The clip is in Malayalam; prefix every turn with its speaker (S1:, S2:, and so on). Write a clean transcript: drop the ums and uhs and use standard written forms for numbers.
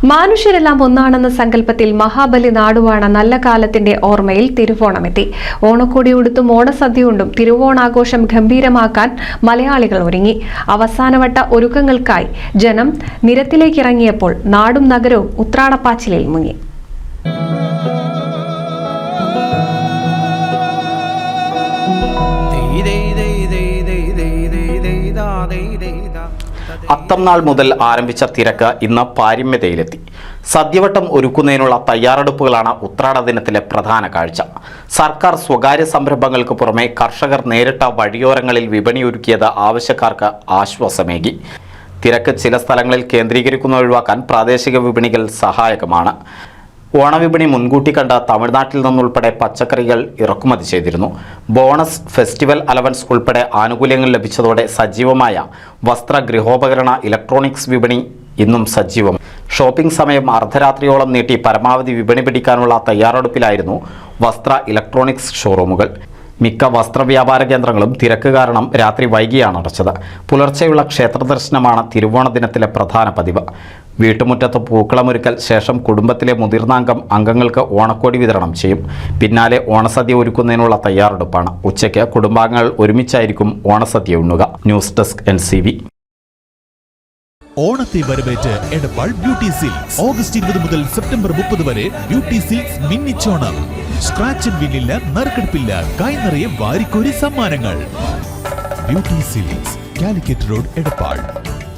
S1: മനുഷ്യരെല്ലാം ഒന്നാണെന്ന സങ്കല്പത്തിൽ മഹാബലി നാടുവാണ നല്ല കാലത്തിന്റെ ഓർമ്മയിൽ തിരുവോണമെത്തി. ഓണക്കോടി ഉടുത്തും ഓണസദ്യയുണ്ടും തിരുവോണാഘോഷം ഗംഭീരമാക്കാൻ മലയാളികൾ ഒരുങ്ങി. അവസാനവട്ട ഒരുക്കങ്ങൾക്കായി ജനം നിരത്തിലേക്കിറങ്ങിയപ്പോൾ നാടും നഗരവും ഉത്രാടപ്പാച്ചിലിൽ മുങ്ങി.
S2: അത്തംനാൾ മുതൽ ആരംഭിച്ച തിരക്ക് ഇന്ന് പാരമ്യതയിലെത്തി. സദ്യവട്ടം ഒരുക്കുന്നതിനുള്ള തയ്യാറെടുപ്പുകളാണ് ഉത്രാട ദിനത്തിലെ പ്രധാന കാഴ്ച. സർക്കാർ സ്വകാര്യ സംരംഭങ്ങൾക്ക് പുറമെ കർഷകർ നേരിട്ട വഴിയോരങ്ങളിൽ വിപണിയൊരുക്കിയത് ആവശ്യക്കാർക്ക് ആശ്വാസമേകി. തിരക്ക് ചില സ്ഥലങ്ങളിൽ കേന്ദ്രീകരിക്കുന്ന ഒഴിവാക്കാൻ പ്രാദേശിക വിപണികൾ സഹായകമാണ്. ഓണവിപണി മുൻകൂട്ടി കണ്ട തമിഴ്നാട്ടിൽ നിന്നുൾപ്പെടെ പച്ചക്കറികൾ ഇറക്കുമതി ചെയ്തിരുന്നു. ബോണസ്, ഫെസ്റ്റിവൽ അലവൻസ് ഉൾപ്പെടെ ആനുകൂല്യങ്ങൾ ലഭിച്ചതോടെ സജീവമായ വസ്ത്ര, ഗൃഹോപകരണ, ഇലക്ട്രോണിക്സ് വിപണി ഇന്നും സജീവം. ഷോപ്പിംഗ് സമയം അർദ്ധരാത്രിയോളം നീട്ടി പരമാവധി വിപണി പിടിക്കാനുള്ള തയ്യാറെടുപ്പിലായിരുന്നു വസ്ത്ര, ഇലക്ട്രോണിക്സ് ഷോറൂമുകൾ. മിക്ക വസ്ത്രവ്യാപാര കേന്ദ്രങ്ങളും തിരക്ക് കാരണം രാത്രി വൈകിയാണ് അടച്ചത്. പുലർച്ചെയുള്ള ക്ഷേത്ര ദർശനമാണ് തിരുവോണ ദിനത്തിലെ പ്രധാന പതിവ്. വീട്ടുമുറ്റത്ത് പൂക്കളമൊരുക്കൽ, ശേഷം കുടുംബത്തിലെ മുതിർന്ന അംഗങ്ങൾക്ക് ഓണക്കോടി വിതരണം ചെയ്യും. പിന്നാലെ ഓണസദ്യ ഒരുക്കുന്നതിനുള്ള തയ്യാറെടുപ്പാണ്. ഉച്ചയ്ക്ക് കുടുംബാംഗങ്ങൾ ഒരുമിച്ചായിരിക്കും ഓണസദ്യ ഉണ്ണുക. News desk NCV.
S3: ഓണത്തെ വരവേറ്റ് എടപ്പാൾ ബ്യൂട്ടി സിൽക്സ്. ഓഗസ്റ്റ് 20 മുതൽ സെപ്റ്റംബർ 30 വരെ ബ്യൂട്ടി സിൽക്സ് മിന്നിച്ചോണം. സ്ക്രാച്ച് ആൻഡ് വിന്നില്ല, നറുക്കെടുപ്പില്ല, കൈ നിറയെ വാരിക്കോരി സമ്മാനങ്ങൾ. Beauty silks, Calicut road, Edappal.